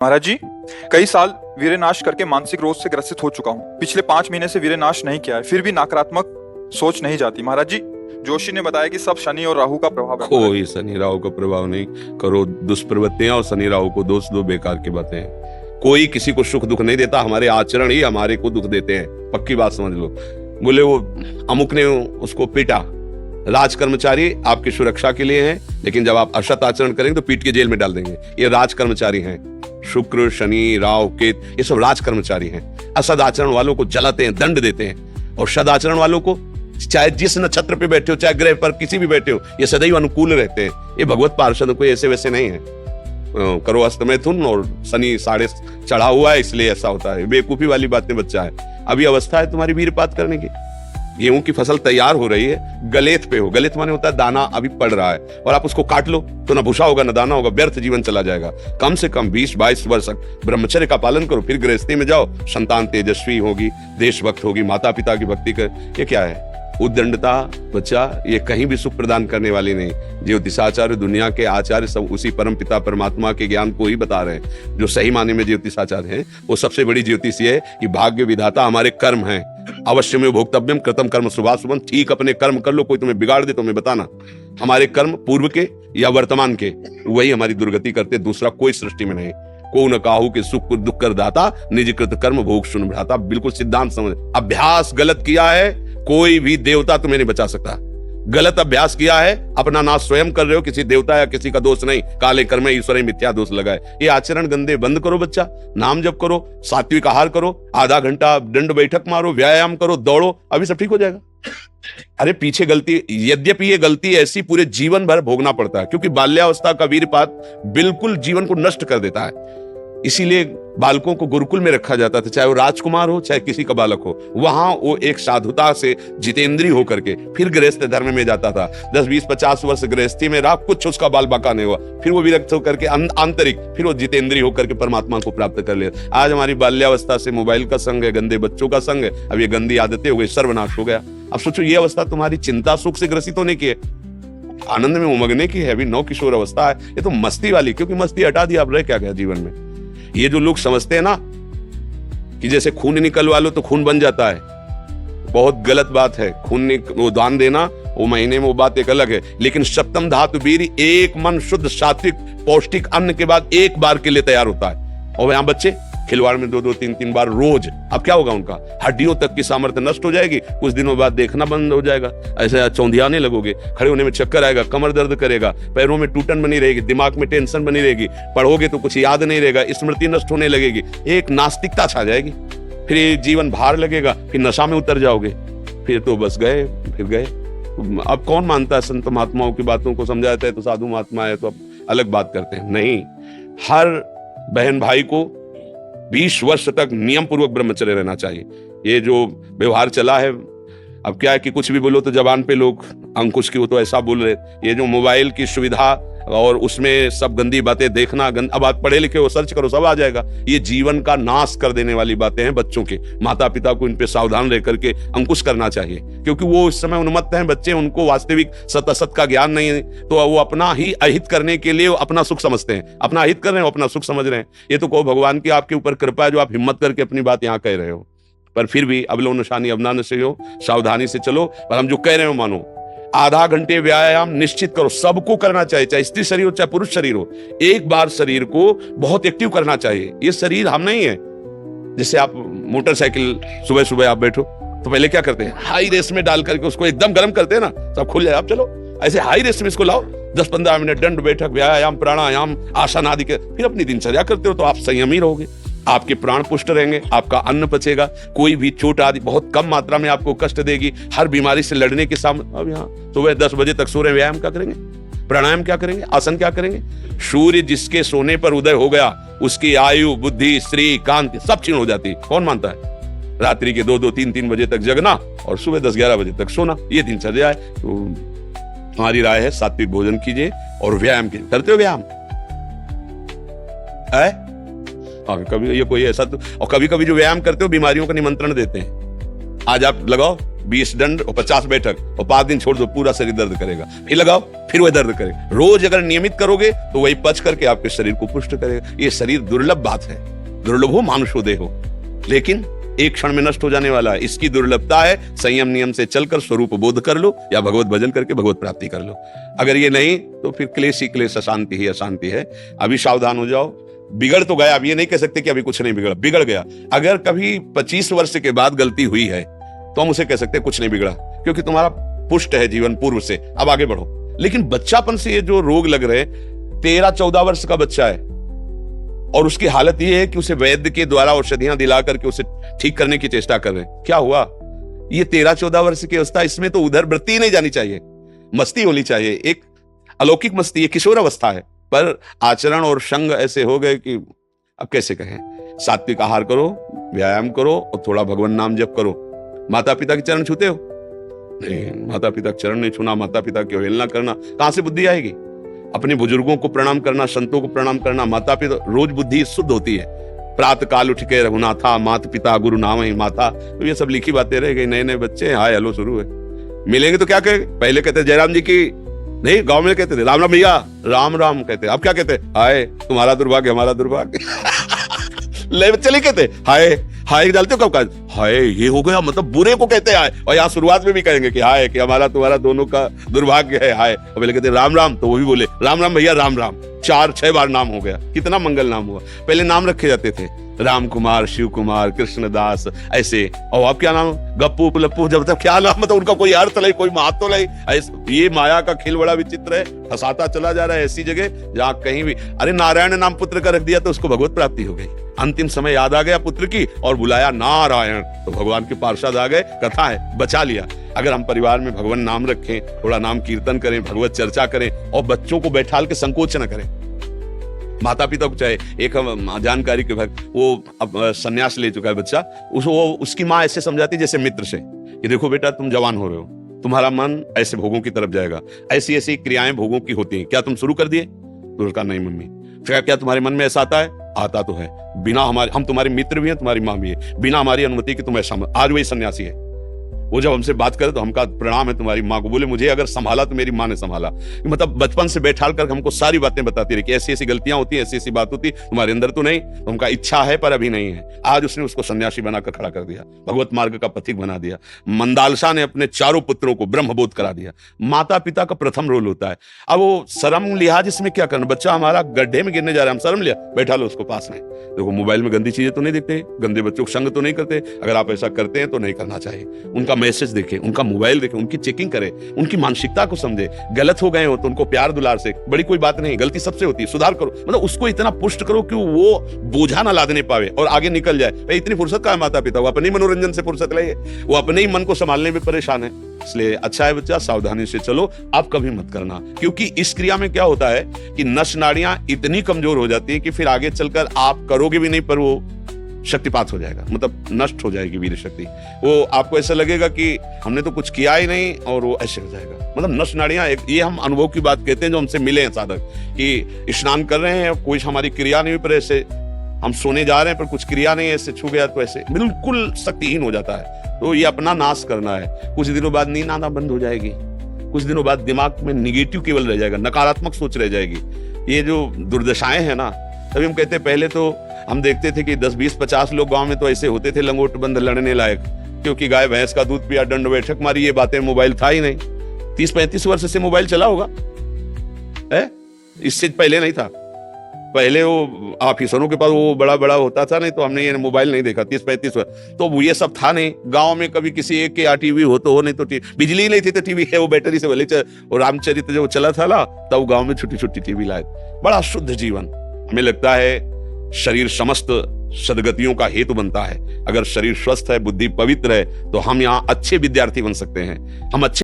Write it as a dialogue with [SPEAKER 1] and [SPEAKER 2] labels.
[SPEAKER 1] महाराज जी, कई साल वीरेनाश करके मानसिक रोग से ग्रसित हो चुका हूँ। पिछले 5 महीने से वीरेनाश नहीं किया है, फिर भी नकारात्मक सोच नहीं जाती। महाराज जी, जोशी ने बताया कि सब शनि और राहु का प्रभाव है।
[SPEAKER 2] कोई शनि राहु का प्रभाव नहीं। करो दुष्प्रवृत्तियां और शनि राहु को दोष दो, बेकार की बातें हैं। कोई किसी को सुख दुख नहीं देता, हमारे आचरण ही हमारे को दुख देते हैं, पक्की बात समझ लो। बोले वो अमुक ने उसको पीटा, राज कर्मचारी आपकी सुरक्षा के लिए हैं, लेकिन जब आप असत आचरण करेंगे तो पीट के जेल में डाल देंगे। ये राज कर्मचारी हैं। शुक्र, शनि, राहु, केत, ये सब राज कर्मचारी हैं। असद आचरण वालों को जलाते हैं, दंड देते हैं, और सद आचरण वालों को चाहे जिस नक्षत्र पे बैठे हो, चाहे ग्रह पर किसी भी बैठे हो, ये सदैव अनुकूल रहते हैं। ये भगवत पार्षद कोई ऐसे वैसे नहीं है। करो अस्त मैथुन और शनि साढ़े चढ़ा हुआ है, इसलिए ऐसा होता है। बेवकूफी वाली बातें बच्चा है। अभी अवस्था है तुम्हारी वीरपात करने की। गेहूं की फसल तैयार हो रही है, गलेत पे हो। गलेत माने होता है दाना अभी पड़ रहा है, और आप उसको काट लो तो ना भूसा होगा ना दाना होगा, व्यर्थ जीवन चला जाएगा। कम से कम 20-22 वर्ष तक ब्रह्मचर्य का पालन करो, फिर गृहस्थी में जाओ। संतान तेजस्वी होगी, देशभक्त होगी, माता पिता की भक्ति कर। ये क्या है? उद्दंडता बच्चा, ये कहीं भी सुख प्रदान करने वाली नहीं। ज्योतिषाचार्य, दुनिया के आचार्य सब उसी परम पिता परमात्मा के ज्ञान को ही बता रहे हैं। जो सही माने में ज्योतिषाचार्य हैं, वो सबसे बड़ी ज्योतिष ये है कि भाग्य विधाता हमारे कर्म हैं। अवश्य में भोक्तव्यम कृतम कर्म शुभाशुभम। ठीक अपने कर्म कर लो, कोई तुम्हें बिगाड़ दे तो हमें बताना। हमारे कर्म पूर्व के या वर्तमान के, वही हमारी दुर्गति करते, दूसरा कोई सृष्टि में नहीं। को न काहू के सुख दुख कर दाता, निज कृत कर्म भोग सुन भ्राता। बिल्कुल सिद्धांत समझ। अभ्यास गलत किया है, कोई भी देवता तुम्हें नहीं बचा सकता। गलत अभ्यास किया है, अपना नाश स्वयं कर रहे हो, किसी देवता या किसी का दोष नहीं। काले कर्म ईश्वर मिथ्या दोष लगाए। ये आचरण गंदे बंद करो बच्चा। नाम जप करो, सात्विक आहार करो, आधा घंटा दंड बैठक मारो, व्यायाम करो, दौड़ो, अभी सब ठीक हो जाएगा। अरे पीछे गलती, यद्यपि ये गलती ऐसी पूरे जीवन भर भोगना पड़ता है, क्योंकि बाल्यावस्था का वीरपात बिल्कुल जीवन को नष्ट कर देता है। इसीलिए बालकों को गुरुकुल में रखा जाता था, चाहे वो राजकुमार हो चाहे किसी का बालक हो। वहां वो एक साधुता से जितेंद्रीय होकर के फिर गृहस्थ धर्म में जाता था। 10, 20, 50 वर्ष गृहस्थी में रहा, कुछ उसका बाल बाका नहीं हुआ, फिर वो विरक्त होकर के आंतरिक, फिर वो जितेंद्रीय होकर के परमात्मा को प्राप्त कर लिया। आज हमारी बाल्यावस्था से मोबाइल का संग है, गंदे बच्चों का संग है। अब ये गंदी आदतें हो गई, सर्वनाश हो गया। अब सोचो, ये अवस्था तुम्हारी चिंता सुख से ग्रसित होने की है, आनंद में उमगने की है। अभी नौ किशोर अवस्था है, ये तो मस्ती वाली, क्योंकि मस्ती हटा दी, अब रह क्या गया जीवन में। ये जो लोग समझते हैं ना कि जैसे खून निकलवा लो तो खून बन जाता है, बहुत गलत बात है। खून वो दान देना, वो महीने में वो बात एक अलग है, लेकिन सप्तम धातु वीर एक मन शुद्ध सात्विक पौष्टिक अन्न के बाद एक बार के लिए तैयार होता है। और यहाँ बच्चे खिलवाड़ में 2-2, 3-3 बार रोज। अब क्या होगा? उनका हड्डियों तक की सामर्थ्य नष्ट हो जाएगी, कुछ दिनों बाद देखना बंद हो जाएगा, ऐसे चौंधियाने लगोगे, खड़े होने में चक्कर आएगा, कमर दर्द करेगा, पैरों में टूटन बनी रहेगी, दिमाग में टेंशन बनी रहेगी, पढ़ोगे तो कुछ याद नहीं रहेगा, स्मृति नष्ट होने लगेगी, एक नास्तिकता छा जाएगी, फिर जीवन भार लगेगा, फिर नशा में उतर जाओगे, फिर तो बस गए, फिर गए। अब कौन मानता है संत महात्माओं की बातों को? समझाते हैं तो साधु महात्मा है तो अब अलग बात करते हैं। नहीं, हर बहन भाई को 20 वर्ष तक नियम पूर्वक ब्रह्मचर्य रहना चाहिए। ये जो व्यवहार चला है, अब क्या है कि कुछ भी बोलो तो जबान पे लोग अंकुश की, वो तो ऐसा बोल रहे। ये जो मोबाइल की सुविधा और उसमें सब गंदी बातें देखना, अब आप पढ़े लिखे हो, सर्च करो, सब आ जाएगा। ये जीवन का नाश कर देने वाली बातें हैं बच्चों के। माता पिता को इन पे सावधान रह करके अंकुश करना चाहिए, क्योंकि वो इस समय उन्मत्त हैं बच्चे, उनको वास्तविक सत असत का ज्ञान नहीं है, तो वो अपना ही अहित करने के लिए अपना सुख समझते हैं। अपना अहित कर रहे हैं, अपना सुख समझ रहे हैं। ये तो कहो भगवान की आपके ऊपर कृपा है जो आप हिम्मत करके अपनी बात यहाँ कह रहे हो। पर फिर भी अबलो नशानी अबना नशे हो, सावधानी से चलो। पर हम जो कह रहे हो मानो। आधा घंटे व्यायाम निश्चित करो, सबको करना चाहिए, चाहे स्त्री शरीर हो चाहे पुरुष शरीर हो। एक बार शरीर को बहुत एक्टिव करना चाहिए। ये शरीर हम नहीं है। जैसे आप मोटरसाइकिल सुबह सुबह आप बैठो तो पहले क्या करते हैं? हाई रेस में डाल करके उसको एकदम गर्म करते हैं ना, सब खुल जाए। आप चलो ऐसे हाई रेस में इसको लाओ, 10-15 मिनट दंड बैठक, व्यायाम, प्राणायाम, आसन आदि के, फिर अपनी दिनचर्या करते हो तो आप संयमी रहोगे, आपके प्राण पुष्ट रहेंगे, आपका अन्न पचेगा, कोई भी चोट आदि बहुत कम मात्रा में आपको कष्ट देगी। हर बीमारी से लड़ने के सामने। अब यहाँ सुबह 10 बजे तक सो रहे, व्यायाम क्या करेंगे? प्राणायाम क्या करेंगे? आसन क्या करेंगे? सूर्य जिसके सोने पर उदय हो गया, उसकी आयु, बुद्धि, श्री, कांति सब क्षीण हो जाती है। कौन मानता है? रात्रि के 2-2, 3-3 बजे तक जगना और सुबह 10-11 बजे तक सोना, ये दिनचर्या है। तो हमारी राय है सात्विक भोजन कीजिए और व्यायाम कीजिए। करते हो व्यायाम? कभी ये कोई ऐसा तो, और कभी कभी जो व्यायाम करते हो बीमारियों का निमंत्रण देते हैं। आज आप लगाओ, 20 दंड और 50 बैठक और 5 दिन छोड़ दो, पूरा शरीर दर्द करेगा। फिर लगाओ, फिर वह दर्द करेगा। रोज अगर नियमित करोगे तो वही पच करके आपके शरीर को पुष्ट करेगा। ये शरीर दुर्लभ बात है, दुर्लभ हो मानुषो देहो, लेकिन एक क्षण में नष्ट हो जाने वाला है। इसकी दुर्लभता है संयम नियम से चलकर स्वरूप बोध कर लो या भगवत भजन करके भगवत प्राप्ति कर लो। अगर ये नहीं तो फिर क्लेश ही क्लेश, अशांति ही अशांति है। अभी सावधान हो जाओ। बिगड़ तो गया, अब ये नहीं कह सकते कि अभी कुछ नहीं बिगड़ा, बिगड़ गया। अगर कभी 25 वर्ष के बाद गलती हुई है तो हम उसे कह सकते हैं कुछ नहीं बिगड़ा, क्योंकि तुम्हारा पुष्ट है जीवन पूर्व से, अब आगे बढ़ो। लेकिन बच्चापन से ये जो रोग लग रहे, 13-14 वर्ष का बच्चा है और उसकी हालत ये है कि उसे वैद्य के द्वारा औषधियां दिला करके उसे ठीक करने की चेष्टा कर रहे हैं। क्या हुआ? ये 13-14 वर्ष की अवस्था, इसमें तो उधर वृत्ति ही नहीं जानी चाहिए, मस्ती होनी चाहिए, एक अलौकिक मस्ती, ये किशोर अवस्था है। पर आचरण और संग ऐसे हो गए कि अब कैसे कहें। सात्विक आहार करो, व्यायाम करो और थोड़ा भगवान नाम जप करो। माता पिता के चरण छूते हो? नहीं, माता पिता के चरण नहीं छूना, माता पिता की अवहेलना करना, कहां से बुद्धि आएगी? अपने बुजुर्गों को प्रणाम करना, संतों को प्रणाम करना, माता पिता, रोज बुद्धि शुद्ध होती है। प्रातः काल उठ के रघुनाथा माता पिता गुरु नाम ही माता, तो ये सब लिखी बातें रह गई। नए नए बच्चे हाय हेलो शुरू है, मिलेंगे तो क्या कहेंगे? पहले कहते जयराम जी की, नहीं गांव में कहते थे राम राम भैया, राम राम कहते। अब क्या कहते? हाय तुम्हारा दुर्भाग्य हमारा दुर्भाग्य। ले बच्चे नहीं कहते हाय, हाय डालते हो कब का? हाय ये हो गया, मतलब बुरे को कहते हैं हाय, और यहाँ शुरुआत में भी कहेंगे कि हाय कि हमारा तुम्हारा दोनों का दुर्भाग्य है हाय। और पहले कहते राम राम, तो वो भी बोले राम राम भैया राम राम। 4-6 बार नाम हो गया, कितना मंगल नाम हुआ। पहले नाम रखे जाते थे राम कुमार, शिव कुमार, कृष्णदास, ऐसे। और अब क्या नाम? गप्पू लप्पू, जब तक क्या नाम, मतलब उनका कोई अर्थ नहीं, कोई महत्व नहीं। ये माया का खेल बड़ा विचित्र है, फंसाता चला जा रहा है ऐसी जगह जहां कहीं भी। अरे नारायण नाम पुत्र का रख दिया तो उसको भगवत प्राप्ति हो गई। अंतिम समय याद आ गया पुत्र की और बुलाया नारायण, तो भगवान के पार्षद आ गए, कथा है, बचा लिया। अगर हम परिवार में भगवान नाम रखें, थोड़ा नाम कीर्तन करें, भगवत चर्चा करें और बच्चों को बैठाल के संकोच न करें। माता पिता को चाहे, एक हम जानकारी के भाग, वो अब संन्यास ले चुका है बच्चा, उसकी माँ ऐसे समझाती जैसे मित्र से कि देखो बेटा तुम जवान हो रहे हो, तुम्हारा मन ऐसे भोगों की तरफ जाएगा, ऐसी ऐसी क्रियाएं भोगों की होती हैं, क्या तुम शुरू कर दिए? तो उसका नहीं मम्मी। क्या तुम्हारे मन में ऐसा आता है? आता तो है, बिना हमारे, हम तुम्हारे मित्र भी हैं, तुम्हारी माँ भी है, बिना हमारी अनुमति के तुम ऐसा। आज वही सन्यासी है, वो जब हमसे बात करे तो हमका प्रणाम है तुम्हारी माँ को। बोले मुझे अगर संभाला तो मेरी माँ ने संभाला। मतलब बचपन से बैठाल कर हमको सारी बातें बताती रही कि ऐसी ऐसी गलतियां होती हैं, ऐसी ऐसी बात होती, तुम्हारे अंदर तो नहीं, तो उनका इच्छा है पर अभी नहीं है। आज उसने उसको सन्यासी बनाकर खड़ा कर दिया, भगवत मार्ग का पथिक बना दिया। मंदालसा ने अपने चारों पुत्रों को ब्रह्मबोध करा दिया। माता पिता का प्रथम रोल होता है। अब वो शर्म लिहाज इसमें क्या करना, बच्चा हमारा गड्ढे में गिरने जा रहा है, हम शर्म लिया, बैठा लो उसको पास में। देखो मोबाइल में गंदी चीजें तो नहीं देखते, गंदे बच्चों को संग तो नहीं करते। अगर आप ऐसा करते हैं तो नहीं करना चाहिए। उनका मैसेज देखें, उनका मोबाइल देखें, उनकी चेकिंग करें, उनकी मानसिकता को समझे। गलत हो गए हो तो उनको प्यार दुलार से, बड़ी कोई बात नहीं, गलती सबसे होती है, सुधार करो। मतलब उसको इतना पुष्ट करो कि वो बोझा ना लादने पावे और आगे निकल जाए। भाई इतनी फुर्सत का है माता पिता, वो अपने ही मनोरंजन से फुर्सत ले, वो अपने ही मन को संभालने में परेशान है। इसलिए अच्छा है बच्चा, सावधानी से चलो, आप कभी मत करना, क्योंकि इस क्रिया में क्या होता है कि नस नाड़ियां इतनी कमजोर हो जाती है कि फिर आगे चलकर आप करोगे भी नहीं पर वो शक्तिपात हो जाएगा, मतलब नष्ट हो जाएगी वीर शक्ति। वो आपको ऐसा लगेगा कि हमने तो कुछ किया ही नहीं और वो ऐसे हो जाएगा। मतलब नस नाड़ियां, ये हम अनुभव की बात कहते हैं जो हमसे मिले हैं साधक, कि स्नान कर रहे हैं, कोई हमारी क्रिया नहीं, पर ऐसे हम सोने जा रहे हैं पर कुछ क्रिया नहीं, ऐसे छू गया तो ऐसे बिल्कुल शक्तिहीन हो जाता है। तो ये अपना नाश करना है। कुछ दिनों बाद नींद आना बंद हो जाएगी, कुछ दिनों बाद दिमाग में निगेटिव केवल रह जाएगा, नकारात्मक सोच रह जाएगी। ये जो दुर्दशाएं हैं ना, तभी हम कहते हैं पहले तो हम देखते थे कि 10, 20, 50 लोग गांव में तो ऐसे होते थे लंगोट बंद लड़ने लायक, क्योंकि गाय भैंस का दूध पिया, दंड बैठक मारी, ये बातें, मोबाइल था ही नहीं। 30-35 वर्ष से मोबाइल चला होगा, इससे पहले नहीं था। पहले वो ऑफिसरों के पास वो बड़ा बड़ा होता था, नहीं तो हमने ये मोबाइल नहीं देखा 30-35 वर्ष, तो ये सब था नहीं। गांव में कभी किसी एक के यहाँ टीवी हो तो हो, नहीं तो बिजली नहीं थी तो टीवी है, वो बैटरी से भले और रामचरित्र जो चला था ना, तब गांव में छोटी छोटी टीवी लाए। बड़ा शुद्ध जीवन। हमें लगता है शरीर समस्त सदगतियों का हेतु बनता है। अगर शरीर स्वस्थ है, बुद्धि पवित्र है, तो हम यहाँ अच्छे विद्यार्थी बन सकते हैं, हम अच्छे